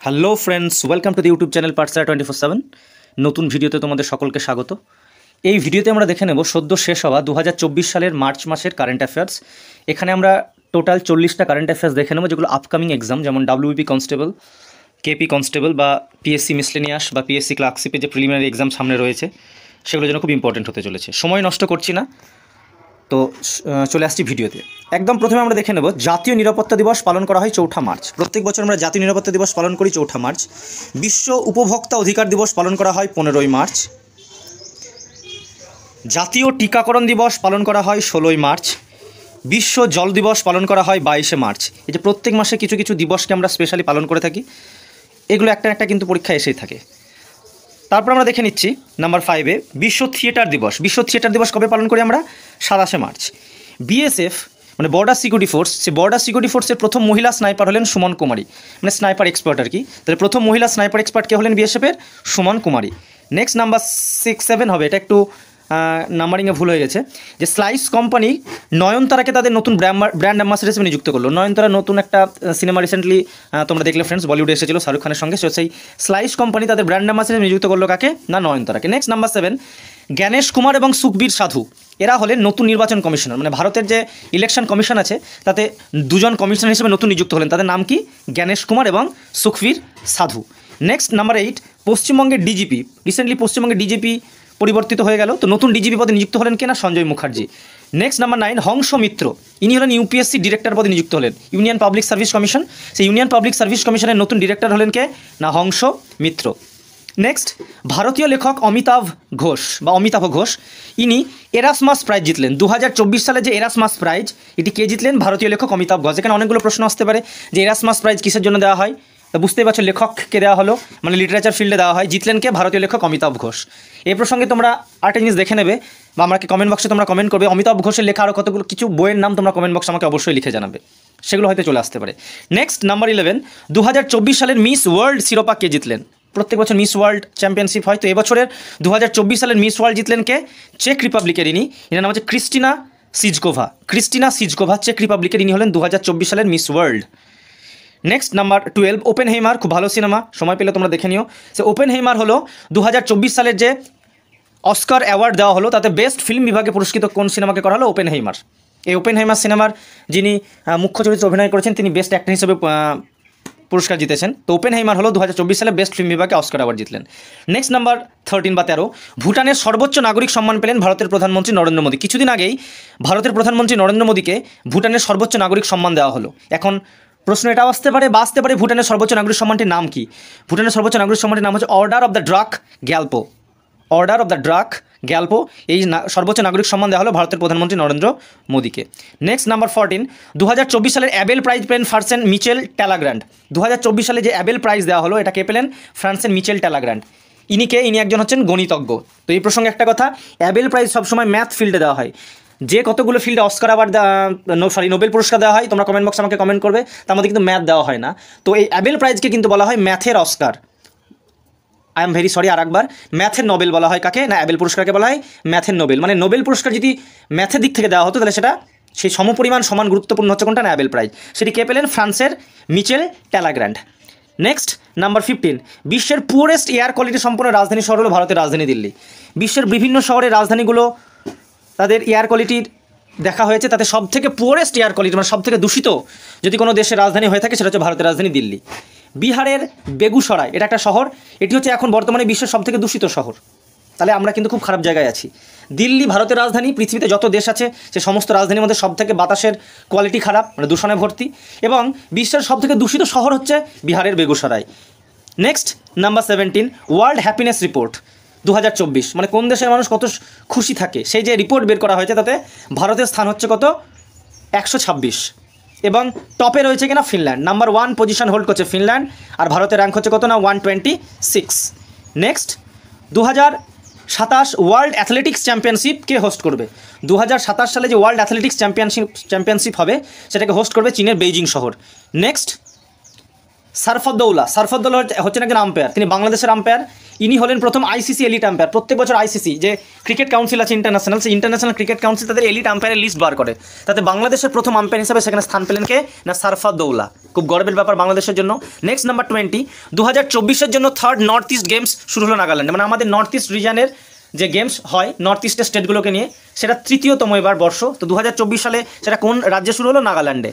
Hello friends, welcome to the YouTube channel পাঠশালা 24/7। নতুন ভিডিওতে তোমাদের সকলকে স্বাগত। এই ভিডিওতে আমরা দেখে নেব সদ্য শেষ হওয়া 2024 সালের মার্চ মাসের কারেন্ট অ্যাফেয়ার্স। এখানে আমরা টোটাল 40টা কারেন্ট অ্যাফেয়ার্স দেখে নেব, যেগুলো আপকামিং এক্সাম, যেমন ডাব্লিউবি কনস্টেবল, কেপি কনস্টেবল বা পিএসসি মিসলেনিয়াস বা পিএসসি ক্লার্কশিপে যে প্রিলিমিনারি এক্সাম সামনে রয়েছে, সেগুলো যেন খুব ইম্পর্টেন্ট হতে চলেছে। সময় নষ্ট করছি না, তো চলে আসছি ভিডিওতে। একদম প্রথমে আমরা দেখে নেব জাতীয় নিরাপত্তা দিবস পালন করা হয় 4 মার্চ। প্রত্যেক বছর আমরা জাতীয় নিরাপত্তা দিবস পালন করি 4 মার্চ। বিশ্ব উপভোক্তা অধিকার দিবস পালন করা হয় 15 মার্চ। জাতীয় টিকাকরণ দিবস পালন করা হয় 16 মার্চ। বিশ্ব জল দিবস পালন করা হয় 22 মার্চ। এই যে প্রত্যেক মাসে কিছু কিছু দিবসকে আমরা স্পেশালি পালন করে থাকি, এগুলো একটা একটা কিন্তু পরীক্ষা এসেই থাকে। তারপর আমরা দেখে নিচ্ছি নাম্বার 5-এ বিশ্ব থিয়েটার দিবস। বিশ্ব থিয়েটার দিবস কবে পালন করি আমরা? 27 মার্চ। বিএসএফ মানে বর্ডার সিকিউরিটি ফোর্স, সে বর্ডার সিকিউরিটি ফোর্সের প্রথম মহিলা স্নাইপার হলেন সুমন কুমারী, মানে স্নাইপার এক্সপার্ট আর কি। তাহলে প্রথম মহিলা স্নাইপার এক্সপার্ট কে হলেন? বিএসএফের সুমন কুমারী। নেক্সট নাম্বার 6-7 হবে, এটা একটু নাম্বারিংয়ে ভুল হয়ে গেছে, যে স্লাইস কোম্পানি নয়নতারাকে তাদের নতুন ব্র্যান্ড অ্যাম্বাসেডর হিসেবে নিযুক্ত করলো। নয়নতারা নতুন একটা সিনেমা রিসেন্টলি তোমরা দেখলে ফ্রেন্ডস, বলিউডে এসেছিল শাহরুখ খানের সঙ্গে। সেই স্লাইস কোম্পানি তাদের ব্র্যান্ড অ্যাম্বাসেডর নিযুক্ত করলো কাকে? না, নয়নতারাকে। নেক্সট নাম্বার 7, জ্ঞানেশ কুমার এবং সুখবীর সাধু, এরা হলেন নতুন নির্বাচন কমিশনার। মানে ভারতের যে ইলেকশন কমিশন আছে, তাতে দুজন কমিশনার হিসেবে নতুন নিযুক্ত হলেন। তাদের নাম কি? জ্ঞানেশ কুমার এবং সুখবীর সাধু। নেক্সট নাম্বার 8, পশ্চিমবঙ্গের ডিজিপি, রিসেন্টলি পশ্চিমবঙ্গের ডিজিপি পরিবর্তিত হয়ে গেল, তো নতুন ডিজিপি পদে নিযুক্ত হলেন কে? না, সঞ্জয় মুখার্জি। নেক্সট নাম্বার 9, হংস মিত্র, ইনি হলেন ইউপিএসসি ডিরেক্টর পদে নিযুক্ত হলেন, ইউনিয়ন পাবলিক সার্ভিস কমিশন। সেই ইউনিয়ন পাবলিক সার্ভিস কমিশনের নতুন ডিরেক্টর হলেন কে? না, হংস মিত্র। নেক্সট, ভারতীয় লেখক অমিতাভ ঘোষ, ইনি এরাসমাস প্রাইজ জিতলেন। 2024 সালে যে এরাসমাস প্রাইজ, এটি কে জিতলেন? ভারতীয় লেখক অমিতাভ ঘোষ। এখানে অনেকগুলো প্রশ্ন আসতে পারে যে এরাসমাস প্রাইজ কিসের জন্য দেওয়া হয়, তো বুঝতেই পারছো লেখককে দেওয়া হলো, মানে লিটারেচার ফিল্ডে দেওয়া হয়। জিতলেন কে? ভারতীয় লেখক অমিতাভ ঘোষ। এই প্রসঙ্গে তোমরা আরেকটা জিনিস দেখে নেবে, বা আমাকে কমেন্ট বক্সে তোমরা কমেন্ট করবে অমিতাভ ঘোষের লেখা আরও কতগুলো কিছু বইয়ের নাম তোমরা কমেন্ট বক্সে আমাকে অবশ্যই লিখে জানাবে, সেগুলো হয়তো চলে আসতে পারে। নেক্সট নাম্বার 11, 2024 সালের মিস ওয়ার্ল্ড শিরোপা কে জিতলেন? প্রত্যেক বছর মিস ওয়ার্ল্ড চ্যাম্পিয়নশিপ হয়, তো এবছরের 2024 সালের মিস ওয়ার্ল্ড জিতলেন কে? চেক রিপাবলিকের ইনি, এনার নাম হচ্ছে ক্রিস্টিনা সিজকোভা, চেক রিপাবলিকের ইনি হলেন 2024 সালের miss world. Next number 12, Oppenheimer, খুব ভালো সিনেমা, সময় পেলে তোমরা দেখে নিও। সে ওপেনহেইমার হলো 2024 সালের যে অস্কার অ্যাওয়ার্ড দেওয়া হলো, তাতে বেস্ট ফিল্ম বিভাগে পুরস্কৃত কোন সিনেমাকে করা হলো? ওপেনহেইমার। এই ওপেনহেইমার সিনেমার যিনি মুখ্য চরিত্রে অভিনয় করেছেন, তিনি বেস্ট অ্যাক্টর হিসেবে পুরস্কার জিতেছেন। তো ওপেনহেইমার হলো 2024 সালে বেস্ট ফিল্ম বিভাগে অস্কার অ্যাওয়ার্ড জিতলেন। নেক্সট নাম্বার 13 বা 13, ভুটানের সর্বোচ্চ নাগরিক সম্মান পেলেন ভারতের প্রধানমন্ত্রী নরেন্দ্র মোদী। কিছুদিন আগেই ভারতের প্রধানমন্ত্রী নরেন্দ্র মোদীকে ভুটানের সর্বোচ্চ নাগরিক সম্মান দেওয়া হলো। এখন প্রশ্ন এটাও আসতে পারে ভুটানের সর্বোচ্চ নাগরিক সম্মানটির নাম কি? ভুটানের সর্বোচ্চ নাগরিক সম্মানটির নাম হচ্ছে অর্ডার অফ দ্য ড্রাক গ্যালপো। এই সর্বোচ্চ নাগরিক সম্মান দেওয়া হলো ভারতের প্রধানমন্ত্রী নরেন্দ্র মোদীকে। নেক্সট নাম্বার 14, 2024 সালের অ্যাবেল প্রাইজ পেলেন ফ্রান্সের মিচেল ট্যালাগ্র্যান্ড। 2024 সালে যে অ্যাবেল প্রাইজ দেওয়া হলো, এটা কে পেলেন? ফ্রান্সের মিচেল ট্যালাগ্র্যান্ড। ইনি একজন হচ্ছেন গণিতজ্ঞ। তো এই প্রসঙ্গে একটা কথা, অ্যাবেল প্রাইজ সবসময় ম্যাথ ফিল্ডে দেওয়া হয়। যে কতগুলো ফিল্ডে অস্কার অ্যাওয়ার্ড নোবেল পুরস্কার দেওয়া হয়, তোমরা কমেন্ট বক্সে আমাকে কমেন্ট করবে, তার মধ্যে কিন্তু ম্যাথ দেওয়া হয় না। তো এই অ্যাবেল প্রাইজকে কিন্তু বলা হয় ম্যাথের Oscar. I am very sorry, আরেকবার, ম্যাথের নোবেল বলা হয় কাকে? না, অ্যাবেল পুরস্কারকে বলা হয় ম্যাথের নোবেল। মানে নোবেল পুরস্কার যদি ম্যাথের দিক থেকে দেওয়া হতো, তাহলে সেটা সেই সমপরিমাণ সমান গুরুত্বপূর্ণ হচ্ছে কোনটা? না, অ্যাবেল প্রাইজ। সেটি কে পেলেন? ফ্রান্সের মিচেল ট্যালাগ্র্যান্ড। নেক্সট নাম্বার 15, বিশ্বের পুয়ারেস্ট এয়ার কোয়ালিটি সম্পন্ন রাজধানী শহর হলো ভারতের রাজধানী দিল্লি। বিশ্বের বিভিন্ন শহরের রাজধানীগুলো তাদের এয়ার কোয়ালিটির দেখা হয়েছে, তাতে সবথেকে পুয়ারেস্ট এয়ার কোয়ালিটি, মানে সবথেকে দূষিত যদি কোনো দেশের রাজধানী হয়ে থাকে, সেটা হচ্ছে ভারতের রাজধানী দিল্লি। বিহারের বেগুসরাই, এটা একটা শহর, এটি হচ্ছে এখন বর্তমানে বিশ্বের সবথেকে দূষিত শহর। তাহলে আমরা কিন্তু খুব খারাপ জায়গায় আছি। দিল্লি ভারতের রাজধানী, পৃথিবীতে যত দেশ আছে সে সমস্ত রাজধানীর মধ্যে সবথেকে বাতাসের কোয়ালিটি খারাপ, মানে দূষণে ভর্তি, এবং বিশ্বের সবথেকে দূষিত শহর হচ্ছে বিহারের Begusarai. Next number 17, world happiness report 2024, মানে কোন দেশের মানুষ কত খুশি থাকে, সেই যে রিপোর্ট বের করা হয়েছে, তাতে ভারতের স্থান হচ্ছে কত? 126, এবং টপে রয়েছে কিনা ফিনল্যান্ড। নাম্বার 1 পজিশন হোল্ড করছে ফিনল্যান্ড, আর ভারতের র্যাঙ্ক হচ্ছে কত? না, 126। নেক্সট 2027 ওয়ার্ল্ড অ্যাথলেটিক্স চ্যাম্পিয়নশিপ কে হোস্ট করবে? 2027 সালে যে ওয়ার্ল্ড অ্যাথলেটিক্স চ্যাম্পিয়নশিপ হবে, সেটাকে হোস্ট করবে চীনের বেইজিং শহর। নেক্সট সারফদ্দৌলা হচ্ছেন একজন আম্পায়ার, তিনি বাংলাদেশের আম্পায়ার। ইনি হলেন প্রথম আইসিসি এলিট আম্পায়ার। প্রত্যেক বছর আইসিসি যে ক্রিকেট কাউন্সিল আছে ইন্টারন্যাশনাল, সেই ইন্টারন্যাশনাল ক্রিকেট কাউন্সিল তাদের এলিট আম্পায়ারের লিস্ট বার করে, তাতে বাংলাদেশের প্রথম আম্পায়ার হিসেবে সেখানে স্থান পেলেন কে না সারফদ্দৌলা। খুব গর্বের ব্যাপার বাংলাদেশের জন্য। নেক্সট নাম্বার 20, 2024-এর জন্য থার্ড নর্থ ইস্ট গেমস শুরু হলো নাগাল্যান্ডে। মানে আমাদের নর্থ ইস্ট রিজনের যে গেমস হয় নর্থ ইস্টের স্টেটগুলোকে নিয়ে, সেটা 3য়তম এবার বর্ষ। তো 2024 সালে সেটা কোন রাজ্যে শুরু হলো? নাগাল্যান্ডে।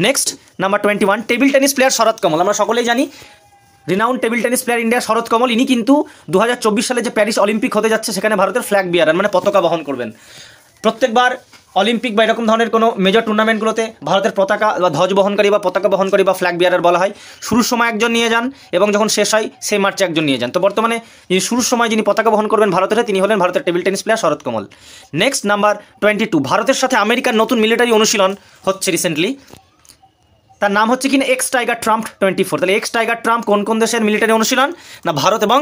Next number 21, table tennis player Sharath Kamal. আমরা সকলেই জানি renowned table tennis player India Sharath Kamal. ইনি কিন্তু 2024 সালে যে প্যারিস অলিম্পিক হতে যাচ্ছে সেখানে ভারতের ফ্ল্যাগ বিয়ারার, মানে পতাকা বহন করবেন। প্রত্যেকবার অলিম্পিক বা এরকম ধরনের কোনো মেজর টুর্নামেন্টগুলোতে ভারতের পতাকা বা ধ্বজ বহনকারী বা পতাকা বহনকারী বা ফ্ল্যাগ বিয়ারার বলা হয়। শুরুর সময় একজন নিয়ে যান এবং যখন শেষ হয় সেই মার্চে একজন নিয়ে যান। তো বর্তমানে যিনি শুরুর সময় যিনি পতাকা বহন করবেন ভারতের, তিনি হলেন ভারতের টেবিল টেনিস প্লেয়ার শরৎ কমল। নেক্সট নাম্বার 22, ভারতের সাথে আমেরিকার নতুন মিলিটারি অনুশীলন হচ্ছে রিসেন্টলি। তার নাম হচ্ছে কিনা এক্স টাইগার ট্রাম্প 24। তাহলে এক্স টাইগার ট্রাম্প কোন কোন দেশের মিলিটারি অনুশীলন? না ভারত এবং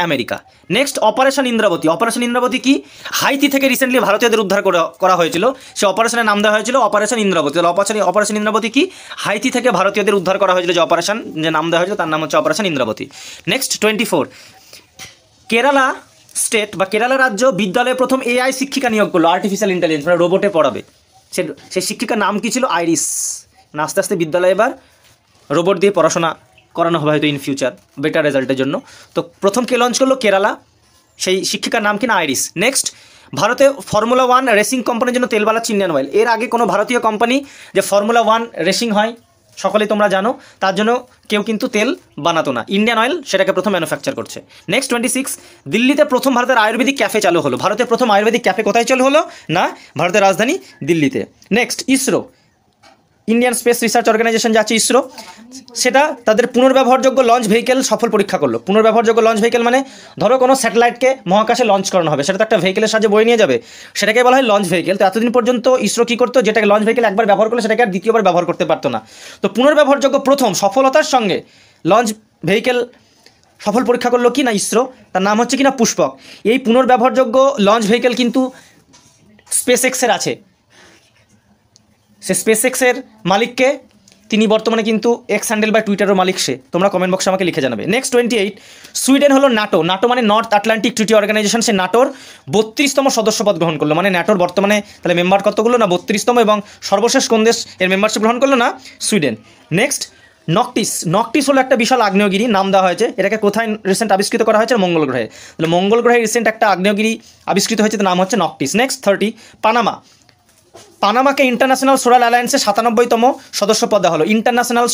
America. Next operation Indravati. Operation Indravati কি? হাইতি থেকে রিসেন্টলি ভারতীয়দের উদ্ধার করা হয়েছিল, সে অপারেশনের নাম দেওয়া হয়েছিল অপারেশন ইন্দ্রাবতী। তাহলে অপারেশন ইন্দ্রাবতী কি? হাইতি থেকে ভারতীয়দের উদ্ধার করা হয়েছিল, যে নাম দেওয়া হয়েছিল তার নাম হচ্ছে operation Indravati. Next 24, Kerala state বা কেরালা রাজ্য বিদ্যালয়ে প্রথম এআই শিক্ষিকা নিয়োগ করলো, আর্টিফিশিয়াল ইন্টেলিজেন্স, মানে রোবটে পড়াবে। সেই শিক্ষিকার নাম কি ছিল? আইরিস। আস্তে আস্তে বিদ্যালয়ে এবার রোবট দিয়ে পড়াশোনা করানো হবে হয়তো ইন ফিউচার বেটার রেজাল্টের জন্য। তো প্রথম কে লঞ্চ করলো? কেরালা। সেই শিক্ষিকার নাম কিনা? আইরিস। নেক্সট, ভারতে ফর্মুলা 1 রেসিং কোম্পানির জন্য তেল বানাচ্ছে ইন্ডিয়ান অয়েল। এর আগে কোনো ভারতীয় কোম্পানি যে ফর্মুলা 1 রেসিং হয় সকলেই তোমরা জানো, তার জন্য কেউ কিন্তু তেল বানাতো না। ইন্ডিয়ান অয়েল সেটাকে প্রথম ম্যানুফ্যাকচার করছে। নেক্সট 26, দিল্লিতে প্রথম ভারতের আয়ুর্বেদিক ক্যাফে চালু হলো। ভারতের প্রথম আয়ুর্বেদিক ক্যাফে কোথায় চালু হলো? না ভারতের রাজধানী দিল্লিতে। Next, ISRO, Indian space research organization যা আছে ইসরো, সেটা তাদের পুনর্ব্যবহারযোগ্য লঞ্চ ভেহিকেল সফল পরীক্ষা করলো। পুনর্ব্যবহারযোগ্য লঞ্চ ভেহিকেল মানে ধরো কোনো স্যাটেলাইটকে মহাকাশে লঞ্চ করানো হবে, সেটা তো একটা ভেহিকেলের সাহায্যে বয়ে নিয়ে যাবে, সেটাকে বলা হয় লঞ্চ ভেহিকেল। তো এতদিন পর্যন্ত ইসরো কী করতো? যেটাকে লঞ্চ ভেহিকেল একবার ব্যবহার করলে সেটাকে আর দ্বিতীয়বার ব্যবহার করতে পারতো না। তো পুনর্ব্যবহারযোগ্য প্রথম সফলতার সঙ্গে লঞ্চ ভেহিকেল সফল পরীক্ষা করলো কি না ইসরো, তার নাম হচ্ছে কিনা পুষ্পক। এই পুনর্ব্যবহারযোগ্য লঞ্চ ভেহিকেল কিন্তু স্পেস এক্সের আছে। সে স্পেস এক্সের মালিককে, তিনি বর্তমানে কিন্তু এক্স হ্যান্ডেল বা টুইটারের মালিক সে। তোমরা কমেন্ট বক্সে আমাকে লিখে জানাবে। নেক্সট 28, সুইডেন হলো নাটো। নাটো মানে নর্থ আটলান্টিক ট্রিটি অর্গানাইজেশন। সে নাটোর 32তম সদস্যপদ গ্রহণ করলো। মানে নাটোর বর্তমানে তাহলে মেম্বার কতগুলো? না 32তম। এবং সর্বশেষ কোন দেশ এর মেম্বারশিপ গ্রহণ করলো? না সুইডেন। নেক্সট, নকটিস। নকটিস হলো একটা বিশাল আগ্নেয়গিরি, নাম দেওয়া হয়েছে। এটাকে কোথায় রিসেন্ট আবিষ্কৃত করা হয়েছে? মঙ্গল গ্রহে। তাহলে মঙ্গল গ্রহে রিসেন্ট একটা আগ্নেয়গিরি আবিষ্কৃত হয়েছে, তার নাম হচ্ছে নকটিস। Next 30, Panama. পানামাকে ইন্টারন্যাশনাল সোলার অ্যালায়েন্সে 97তম সদস্যপদ দেওয়া হলো। International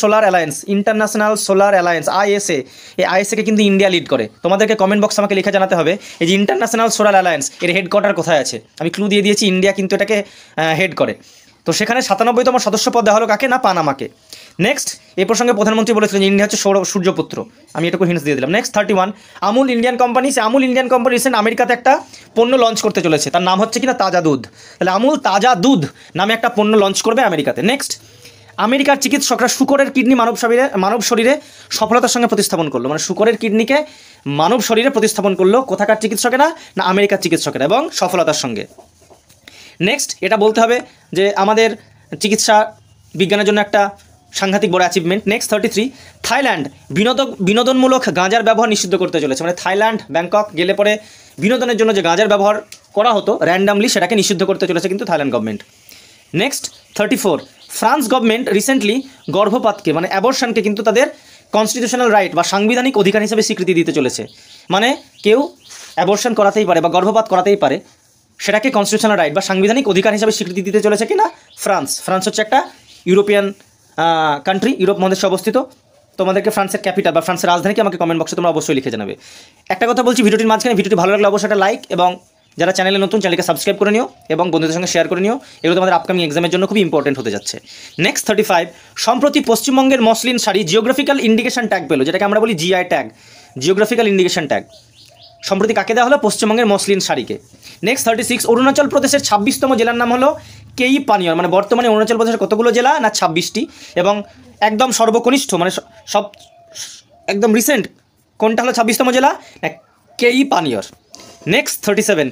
solar alliance ISA. এই আইএসএকে কিন্তু ইন্ডিয়া লিড করে। তোমাদেরকে কমেন্ট বক্সে আমাকে লিখে জানাতে হবে এই যে ইন্টারন্যাশনাল সোলার অ্যালায়েন্স এর হেডকোয়ার্টার কোথায় আছে। আমি ক্লু দিয়ে দিয়েছি, ইন্ডিয়া কিন্তু এটাকে হেড করে। তো সেখানে 97তম সদস্যপদ দেওয়া হলো কাকে? না পানামাকে। নেক্সট, এই প্রসঙ্গে প্রধানমন্ত্রী বলেছিলেন যে ইন্ডিয়া হচ্ছে সূর্যপুত্র। আমি এটুকু হিন্টস দিয়ে দিলাম। Next 31, Amul Indian company. সে আমুল ইন্ডিয়ান কোম্পানি রিসেন্ট আমেরিকাতে একটা পণ্য লঞ্চ করতে চলেছে, তার নাম হচ্ছে কিনা তাজা দুধ। তাহলে আমুল তাজা দুধ নামে একটা পণ্য লঞ্চ করবে আমেরিকাতে। নেক্সট, আমেরিকার চিকিৎসকরা শূকরের কিডনি মানব শরীরে সফলতার সঙ্গে প্রতিস্থাপন করলো। মানে শূকরের কিডনিকে মানব শরীরে প্রতিস্থাপন করলো। কোথাকার চিকিৎসকেরা? না আমেরিকার চিকিৎসকেরা, এবং সফলতার সঙ্গে। নেক্সট, এটা বলতে হবে যে আমাদের চিকিৎসা বিজ্ঞানের জন্য একটা সাংঘাতিক বড় অ্যাচিভমেন্ট। নেক্সট 33, থাইল্যান্ড বিনোদনমূলক গাঁজার ব্যবহার নিষিদ্ধ করতে চলেছে। মানে থাইল্যান্ড ব্যাংকক গেলে পরে বিনোদনের জন্য যে গাঁজার ব্যবহার করা হতো র্যান্ডামলি, সেটাকে নিষিদ্ধ করতে চলেছে কিন্তু Thailand government. Next 34, France government recently গর্ভপাতকে মানে অ্যাবর্শনকে কিন্তু তাদের কনস্টিটিউশনাল রাইট বা সাংবিধানিক অধিকার হিসেবে স্বীকৃতি দিতে চলেছে। মানে কেউ অ্যাবর্শন করাতেই পারে বা গর্ভপাত করাতেই পারে, সেটাকে কনস্টিটিউশনাল রাইট বা সাংবিধানিক অধিকার হিসেবে স্বীকৃতি দিতে চলেছে কিনা ফ্রান্স। ফ্রান্স হচ্ছে একটা ইউরোপিয়ান কান্ট্রি, ইউরোপ মহাদেশে অবস্থিত। তোমাদেরকে ফ্রান্সের ক্যাপিটাল বা ফ্রান্সের রাজধানীকে আমাকে কমেন্ট বক্সে তোমরা অবশ্যই লিখে জানাবে। একটা কথা বলছি ভিডিওটির মাঝখানে, ভিডিওটি ভালো লাগলে অবশ্যই একটা লাইক, এবং যারা চ্যানেলে নতুন চ্যানেলকে সাবস্ক্রাইব করে নিও এবং বন্ধুদের সঙ্গে শেয়ার করে নিও। এগুলো তোমাদের আপকামিং এক্সামের জন্য খুবই ইম্পর্টেন্ট হতে যাচ্ছে। নেক্সট 35, সম্প্রতি পশ্চিমবঙ্গের muslin sari geographical indication tag পেলো, যেটাকে আমরা বলি GI tag, geographical indication tag. সম্প্রতি কাকে দেওয়া হলো? পশ্চিমবঙ্গের মসলিন শাড়িকে। নেক্সট 36, অরুণাচল প্রদেশের 26তম জেলার নাম হলো কেই পানিয়র। মানে বর্তমানে অরুণাচল প্রদেশের কতগুলো জেলা? না 26টি, এবং একদম সর্বকনিষ্ঠ মানে সব একদম রিসেন্ট কোনটা হলো 26তম জেলা? না কেই পানিয়র। নেক্সট 37,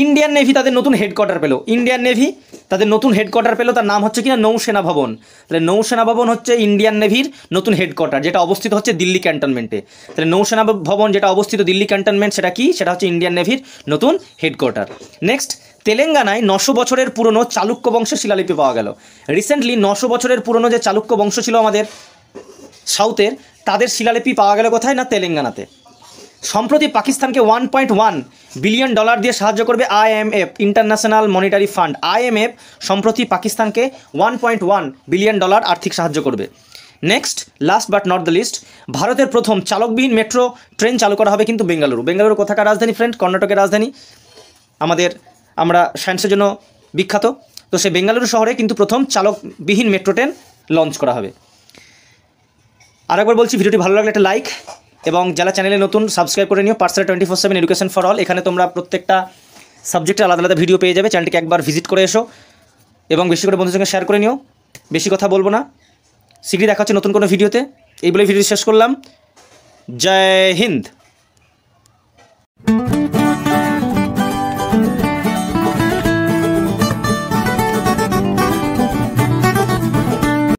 ইন্ডিয়ান নেভি তাদের নতুন হেডকোয়ার্টার পেলো, ইন্ডিয়ান নেভি তাদের নতুন হেডকোয়ার্টার পেলো, তার নাম হচ্ছে কিনা নৌসেনা ভবন। তাহলে নৌসেনা ভবন হচ্ছে ইন্ডিয়ান নেভির নতুন হেডকোয়ার্টার, যেটা অবস্থিত হচ্ছে দিল্লি ক্যান্টনমেন্টে। তাহলে নৌসেনা ভবন যেটা অবস্থিত দিল্লি ক্যান্টনমেন্ট, সেটা কি? সেটা হচ্ছে ইন্ডিয়ান নেভির নতুন হেডকোয়ার্টার। নেক্সট, তেলেঙ্গানায় 900 বছরের পুরনো চালুক্য বংশের শিলালিপি পাওয়া গেল। রিসেন্টলি 900 বছরের পুরনো যে চালুক্য বংশ ছিল আমাদের সাউথের, তাদের শিলালিপি পাওয়া গেল কোথায়? না তেলেঙ্গানাতে। সম্প্রতি পাকিস্তানকে $1.1 বিলিয়ন দিয়ে সাহায্য করবে IMF, international monetary fund. IMF সম্প্রতি পাকিস্তানকে $1.1 বিলিয়ন আর্থিক সাহায্য করবে। Next, last but not the least, ভারতের প্রথম চালকবিহীন মেট্রো ট্রেন চালু করা হবে কিন্তু বেঙ্গালুরু। বেঙ্গালুরু কোথাকার রাজধানী ফ্রেন্ড? কর্ণাটকের রাজধানী। আমরা সায়েন্সের জন্য বিখ্যাত, তো সেই বেঙ্গালুরু শহরে কিন্তু প্রথম চালকবিহীন মেট্রো ট্রেন লঞ্চ করা হবে। আরেকবার বলছি, ভিডিওটি ভালো লাগলে একটা লাইক, এবং যারা চ্যানেলে নতুন সাবস্ক্রাইব করে নিও। পার্সেল 24/7 এডুকেশন ফর অল, এখানে তোমরা প্রত্যেকটা সাবজেক্টে আলাদা আলাদা ভিডিও পেয়ে যাবে। চ্যানেলটিকে একবার ভিজিট করে এসো এবং বেশি করে বন্ধুদের সঙ্গে শেয়ার করে নিও। বেশি কথা বলবো না, শীঘ্রই দেখা হচ্ছে নতুন কোনো ভিডিওতে। এই বলে ভিডিও শেষ করলাম। জয় হিন্দ।